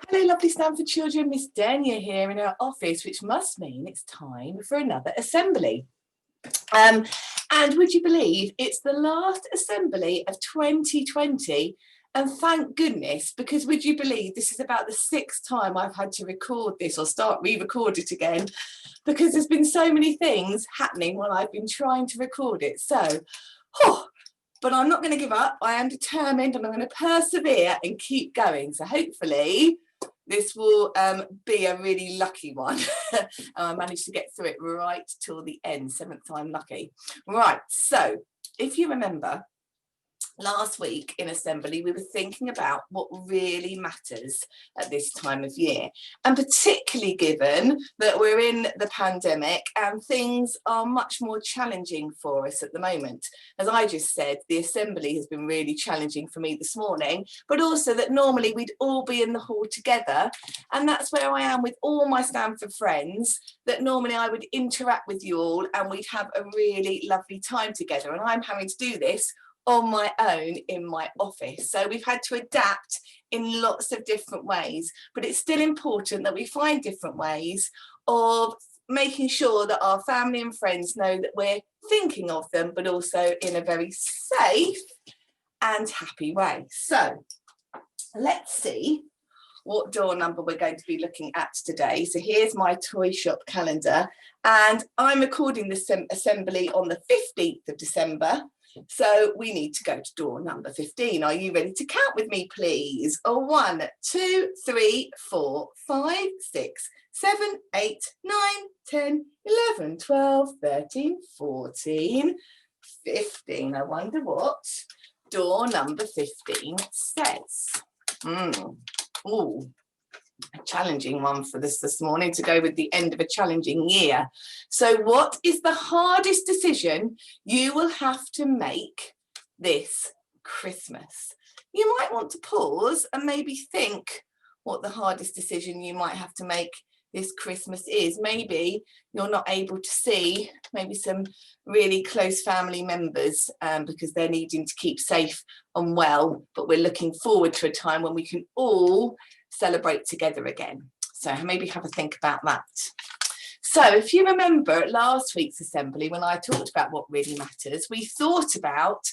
Hello, lovely Stanford children. Miss Dania here in our office, which must mean it's time for another assembly. And would you believe it's the last assembly of 2020? And thank goodness, because would you believe this is about the 6th time I've had to record this or start re-record it again, because there's been so many things happening while I've been trying to record it. So, but I'm not going to give up. I am determined and I'm going to persevere and keep going. So hopefully this will be a really lucky one. I managed to get through it right till the end, 7th time lucky. Right, so if you remember, last week in assembly we were thinking about what really matters at this time of year, and particularly given that we're in the pandemic and things are much more challenging for us at the moment. As I just said, the assembly has been really challenging for me this morning, but also that normally we'd all be in the hall together, and that's where I am with all my Stanford friends, that normally I would interact with you all and we'd have a really lovely time together, and I'm having to do this on my own in my office. So we've had to adapt in lots of different ways, but it's still important that we find different ways of making sure that our family and friends know that we're thinking of them, but also in a very safe and happy way. So let's see what door number we're going to be looking at today. So here's my toy shop calendar, and I'm recording this assembly on the 15th of December. So we need to go to door number 15. Are you ready to count with me, please? 1, 2, 3, 4, 5, 6, 7, 8, 9, 10, 11, 12, 13, 14, 15. I wonder what door number 15 says. Oh, a challenging one for this morning, to go with the end of a challenging year. So what is the hardest decision you will have to make this Christmas? You might want to pause and maybe think what the hardest decision you might have to make this Christmas is. Maybe you're not able to see maybe some really close family members because they're needing to keep safe and well, but we're looking forward to a time when we can all celebrate together again. So maybe have a think about that. So if you remember at last week's assembly, when I talked about what really matters, we thought about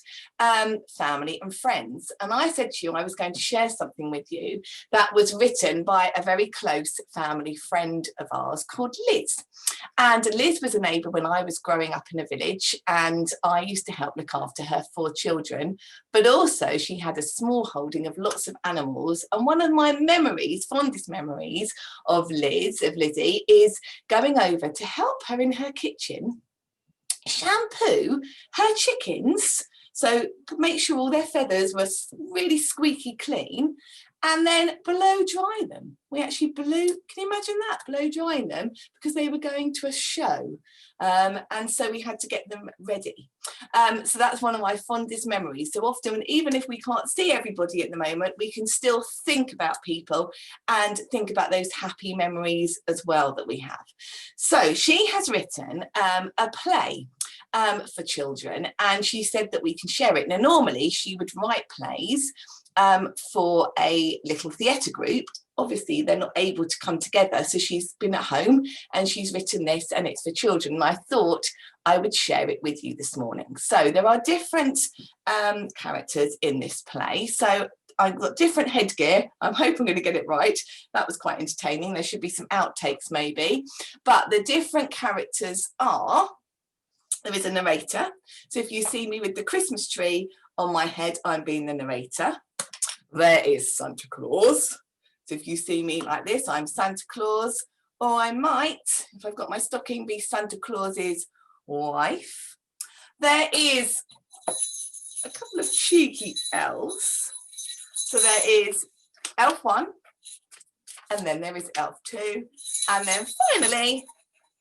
family and friends. And I said to you, I was going to share something with you that was written by a very close family friend of ours called Liz. And Liz was a neighbour when I was growing up in a village, and I used to help look after her 4 children. But also she had a small holding of lots of animals. And one of my memories, fondest memories of Lizzie, is going over to help her in her kitchen shampoo her chickens, so make sure all their feathers were really squeaky clean, and then blow dry them. We actually can you imagine that, blow drying them, because they were going to a show, and so we had to get them ready. So that's one of my fondest memories. So often, even if we can't see everybody at the moment, we can still think about people and think about those happy memories as well that we have. So she has written a play for children, and she said that we can share it. Now normally she would write plays for a little theatre group. Obviously they're not able to come together, so she's been at home and she's written this, and it's for children, and I thought I would share it with you this morning. So there are different characters in this play. So I've got different headgear. I hope I'm going to get it right. That was quite entertaining. There should be some outtakes maybe, but the different characters are, there is a narrator. So if you see me with the Christmas tree on my head, I'm being the narrator. There is Santa Claus. So if you see me like this, I'm Santa Claus, or I might, if I've got my stocking, be Santa Claus's wife. There is a couple of cheeky elves. So there is elf 1, and then there is elf 2, and then finally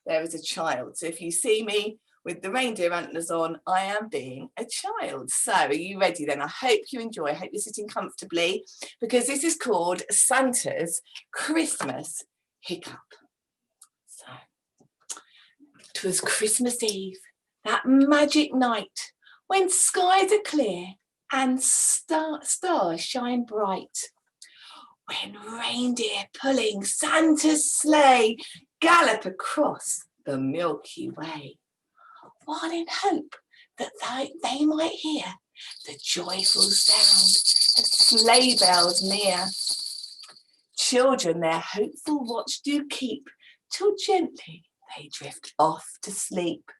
there is a child. So if you see me with the reindeer antlers on, I am being a child. So are you ready then? I hope you enjoy. I hope you're sitting comfortably, because this is called Santa's Christmas Hiccup. So, 'twas Christmas Eve, that magic night, when skies are clear and stars shine bright. when reindeer pulling Santa's sleigh gallop across the Milky Way, while in hope that they might hear the joyful sound of sleigh bells near. Children their hopeful watch do keep, till gently they drift off to sleep.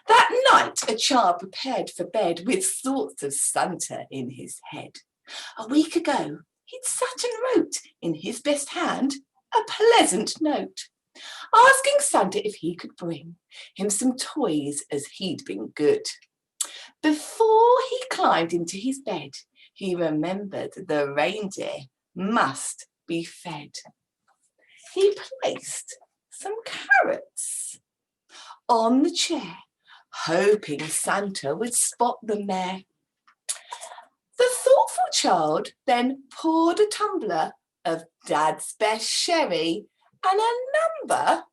That night a child prepared for bed, with thoughts of Santa in his head. A week ago he'd sat and wrote in his best hand a pleasant note, asking Santa if he could bring him some toys, as he'd been good. Before he climbed into his bed, he remembered the reindeer must be fed. He placed some carrots on the chair, hoping Santa would spot them there. The thoughtful child then poured a tumbler of Dad's best sherry and a number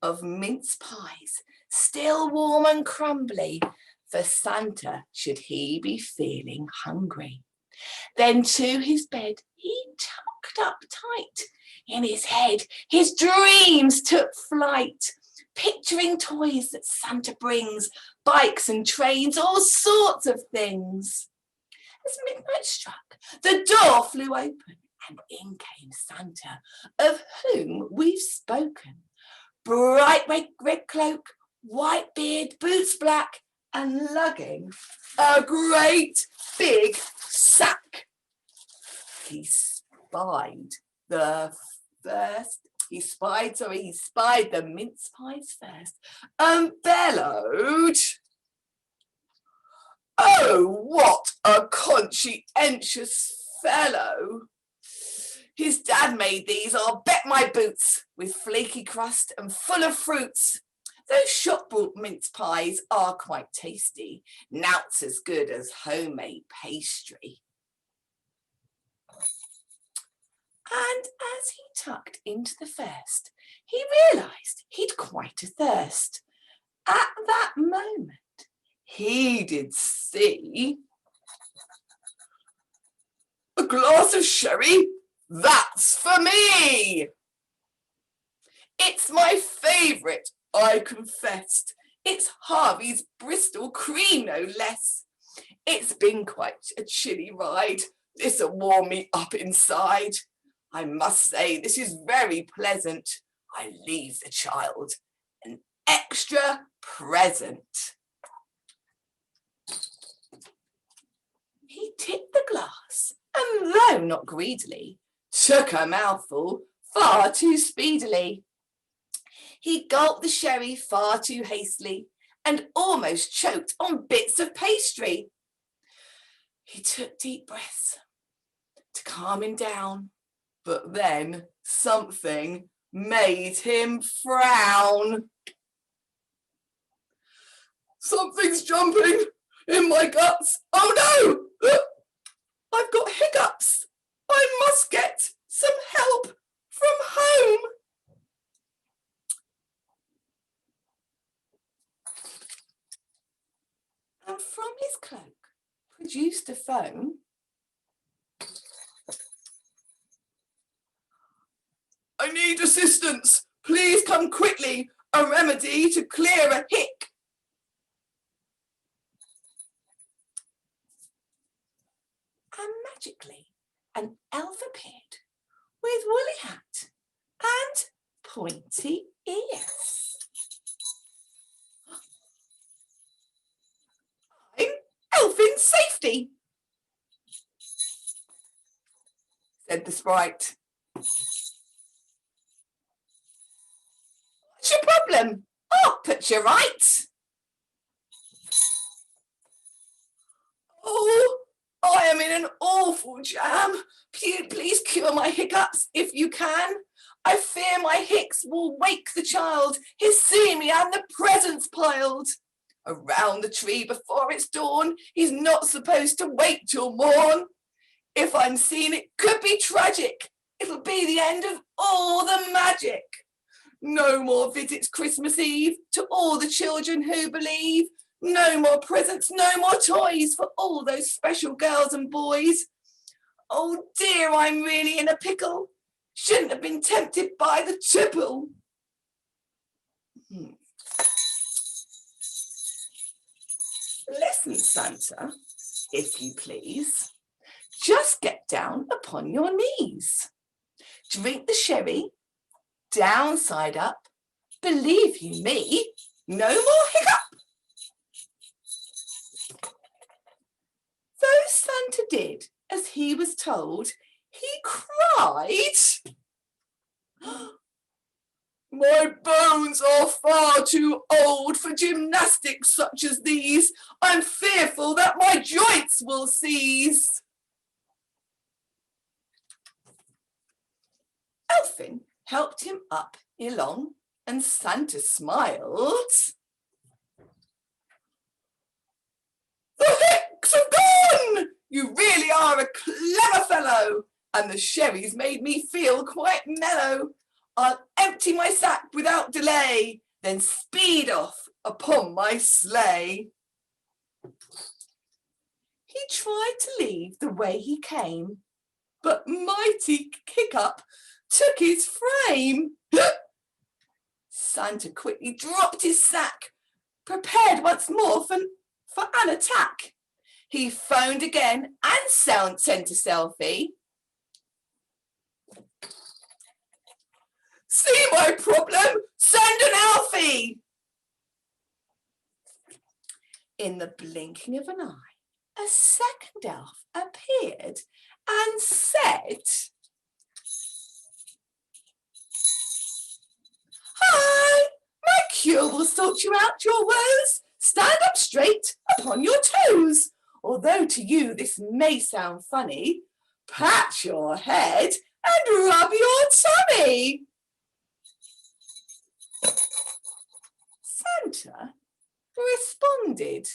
of mince pies, still warm and crumbly, for Santa should he be feeling hungry. Then to his bed he tucked up tight. In his head his dreams took flight, picturing toys that Santa brings, bikes and trains, all sorts of things. As midnight struck, the door flew open, and in came Santa, of whom we've spoken. Bright red cloak, white beard, boots black, and lugging a great big sack. He spied the mince pies first, and bellowed, "Oh, what a conscientious fellow! His dad made these, I'll bet my boots, with flaky crust and full of fruits. Those shop-bought mince pies are quite tasty, nought's as good as homemade pastry." And as he tucked into the first, he realised he'd quite a thirst. At that moment, he did see a glass of sherry. That's for me. It's my favourite, I confessed. It's Harvey's Bristol cream, no less. It's been quite a chilly ride. This'll warm me up inside. I must say this is very pleasant. I leave the child an extra present. He tipped the glass, and though not greedily, took a mouthful far too speedily. He gulped the sherry far too hastily, and almost choked on bits of pastry. He took deep breaths to calm him down, but then something made him frown. "Something's jumping in my guts. Oh no! I've got hiccups. I must get some help from home." And from his cloak produced a phone. "I need assistance. Please come quickly. A remedy to clear a hic." And magically an elf appeared with woolly hat and pointy ears. "I'm elf in safety," said the sprite. "What's your problem? I'll put you right." "Oh, I am in an awful jam. Please cure my hiccups if you can. I fear my hicks will wake the child. He's seen me and the presents piled around the tree before it's dawn. He's not supposed to wait till morn. If I'm seen, it could be tragic. It'll be the end of all the magic. No more visits Christmas Eve to all the children who believe. No more presents, no more toys for all those special girls and boys. Oh dear, I'm really in a pickle. Shouldn't have been tempted by the tipple. Listen, Santa, if you please. Just get down upon your knees. Drink the sherry, downside up. Believe you me, no more hiccup. Though Santa did as he was told, he cried, "My bones are far too old for gymnastics such as these. I'm fearful that my joints will seize." Elfin helped him up along, and Santa smiled. "The hicks have gone! You really are a clever fellow, and the sherry's made me feel quite mellow. I'll empty my sack without delay, then speed off upon my sleigh." He tried to leave the way he came, but mighty Hiccup took his frame. Santa quickly dropped his sack, prepared once more for an attack. He phoned again and sent a selfie. "See my problem? Send an Alfie!" In the blinking of an eye, a second elf appeared and said, "Hi, my cure will sort you out your woes. Stand up straight upon your toes. Although to you this may sound funny, pat your head and rub your tummy." Santa responded,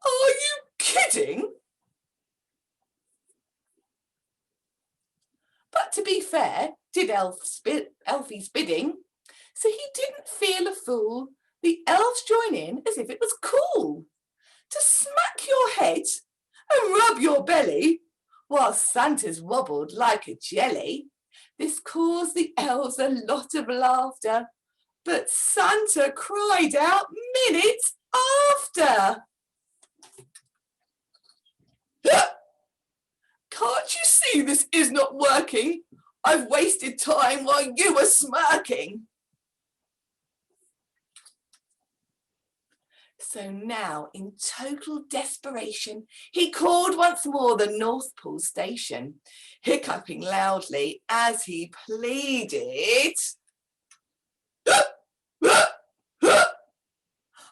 "Are you kidding?" But to be fair, did Elfie's bidding, so he didn't feel a fool. The elves join in as if it was cool to smack your head and rub your belly while Santa's wobbled like a jelly. This caused the elves a lot of laughter, but Santa cried out minutes after, "Can't you see this is not working? I've wasted time while you were smirking." So now, in total desperation, he called once more the North Pole station, hiccuping loudly as he pleaded,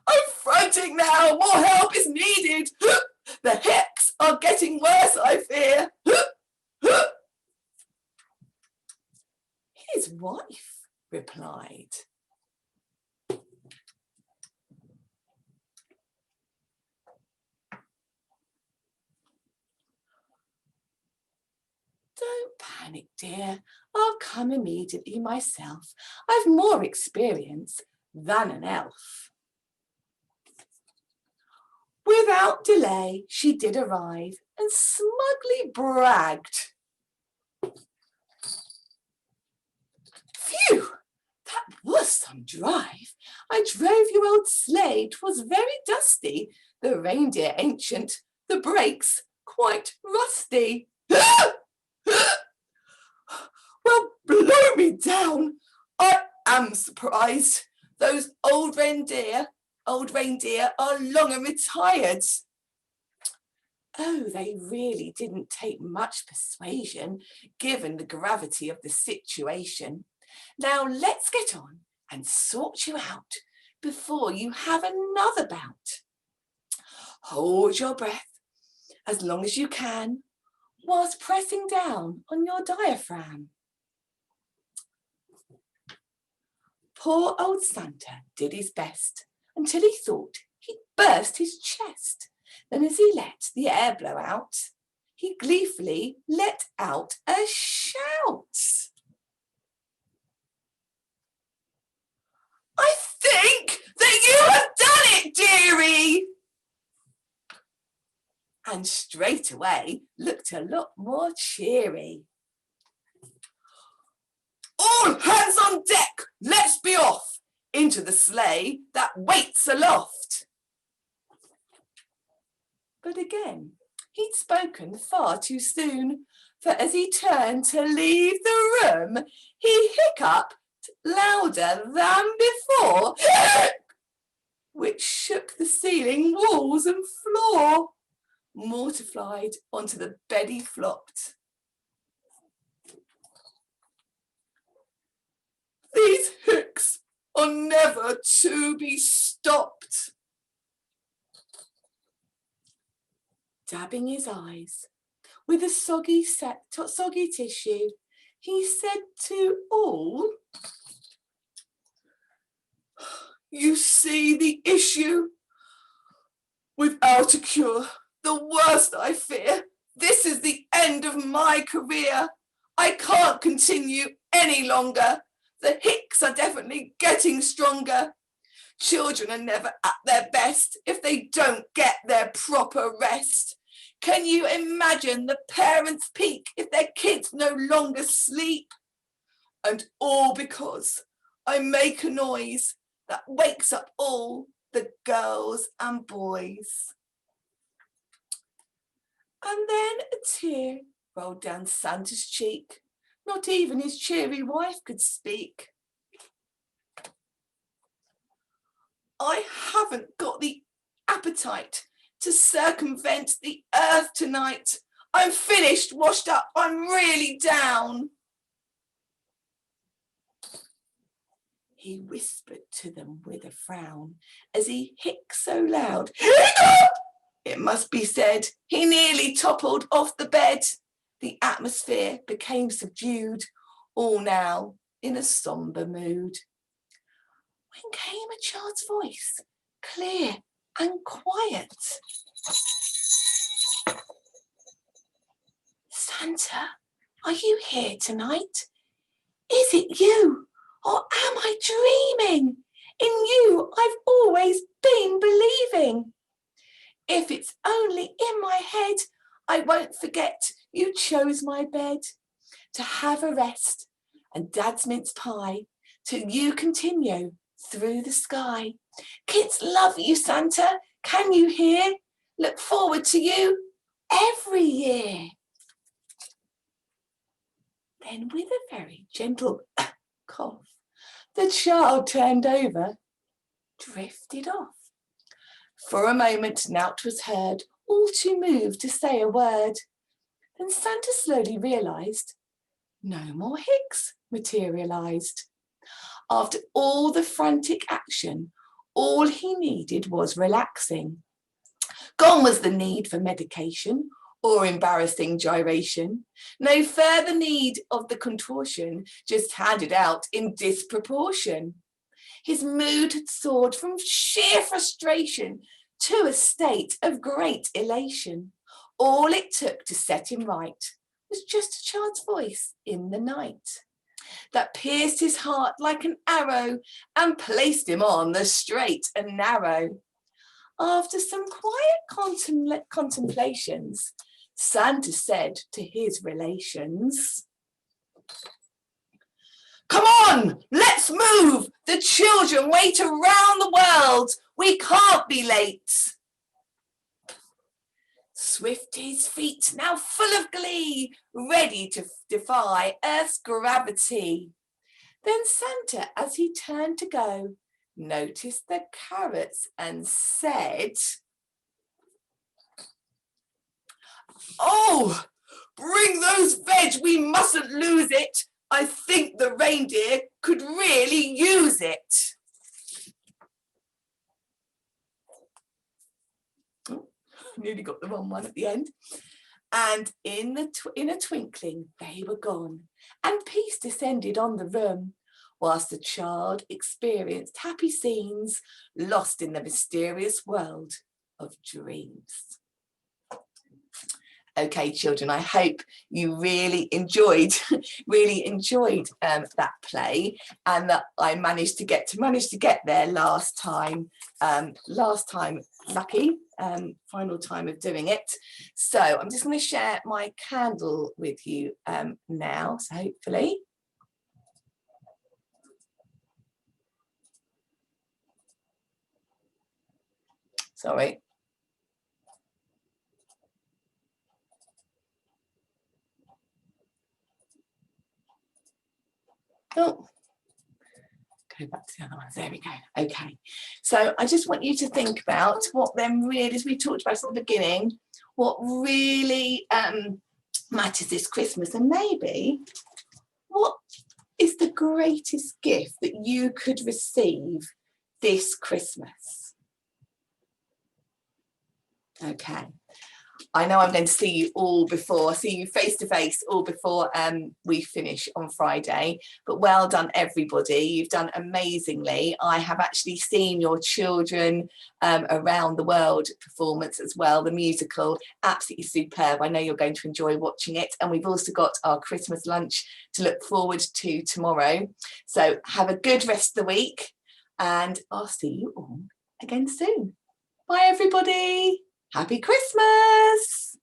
"I'm frantic now, more help is needed. The hicks are getting worse, I fear." His wife replied, "Don't panic, dear. I'll come immediately myself. I've more experience than an elf." Without delay, she did arrive and smugly bragged, "Phew, that was some drive. I drove your old sleigh. 'Twas very dusty. The reindeer ancient, the brakes quite rusty." "Well, blow me down. I am surprised. Those old reindeer are long and retired." Oh, they really didn't take much persuasion, given the gravity of the situation. "Now let's get on and sort you out before you have another bout. Hold your breath as long as you can, whilst pressing down on your diaphragm." Poor old Santa did his best until he thought he'd burst his chest. Then as he let the air blow out, he gleefully let out a shout. "I think that you have done it, dearie. And straight away looked a lot more cheery. All hands on deck, let's be off into the sleigh that waits aloft. But again, he'd spoken far too soon, for as he turned to leave the room, he hiccuped louder than before, which shook the ceiling, walls and floor. Mortified, onto the bed he flopped. These hicks are never to be stopped. Dabbing his eyes with a soggy tissue, he said to all, you see the issue. Without a cure, the worst I fear, this is the end of my career. I can't continue any longer. The hicks are definitely getting stronger. Children are never at their best if they don't get their proper rest. Can you imagine the parents' peak if their kids no longer sleep? And all because I make a noise that wakes up all the girls and boys. And then a tear rolled down Santa's cheek. Not even his cheery wife could speak. I haven't got the appetite to circumvent the earth tonight. I'm finished, washed up, I'm really down. He whispered to them with a frown as he hicced so loud. Hiccup! It must be said, he nearly toppled off the bed. The atmosphere became subdued, all now in a sombre mood. When came a child's voice, clear and quiet. Santa, are you here tonight? Is it you, or am I dreaming? In you I've always been believing. If it's only in my head, I won't forget you chose my bed to have a rest and Dad's mince pie till you continue through the sky. Kids love you, Santa, can you hear? Look forward to you every year. Then with a very gentle cough, the child turned over, drifted off. For a moment nought was heard, all too moved to say a word. Then Santa slowly realised no more hicks materialised. After all the frantic action, all he needed was relaxing. Gone was the need for medication or embarrassing gyration. No further need of the contortion, just handed out in disproportion. His mood had soared from sheer frustration to a state of great elation. All it took to set him right was just a child's voice in the night that pierced his heart like an arrow and placed him on the straight and narrow. After some quiet contemplations, Santa said to his relations, "Come on, let's move. The children wait around the world. We can't be late." Swift his feet, now full of glee, ready to defy Earth's gravity. Then Santa, as he turned to go, noticed the carrots and said, "Oh, bring those veg, we mustn't lose it. I think the reindeer could really use it." Oh, nearly got the wrong one at the end. And in a twinkling, they were gone, and peace descended on the room, whilst the child experienced happy scenes, lost in the mysterious world of dreams. Okay, children, I hope you really enjoyed that play, and that I managed to get there last time. Lucky, final time of doing it. So I'm just going to share my candle with you now. So hopefully. Sorry. Oh, go back to the other ones. There we go. Okay, so I just want you to think about what then really, as we talked about at the beginning, what really matters this Christmas, and maybe what is the greatest gift that you could receive this Christmas. Okay. I know I'm going to see you face to face all before we finish on Friday, but well done everybody, you've done amazingly. I have actually seen your children around the world performance as well, the musical, absolutely superb. I know you're going to enjoy watching it, and we've also got our Christmas lunch to look forward to tomorrow. So have a good rest of the week, and I'll see you all again soon. Bye everybody. Happy Christmas!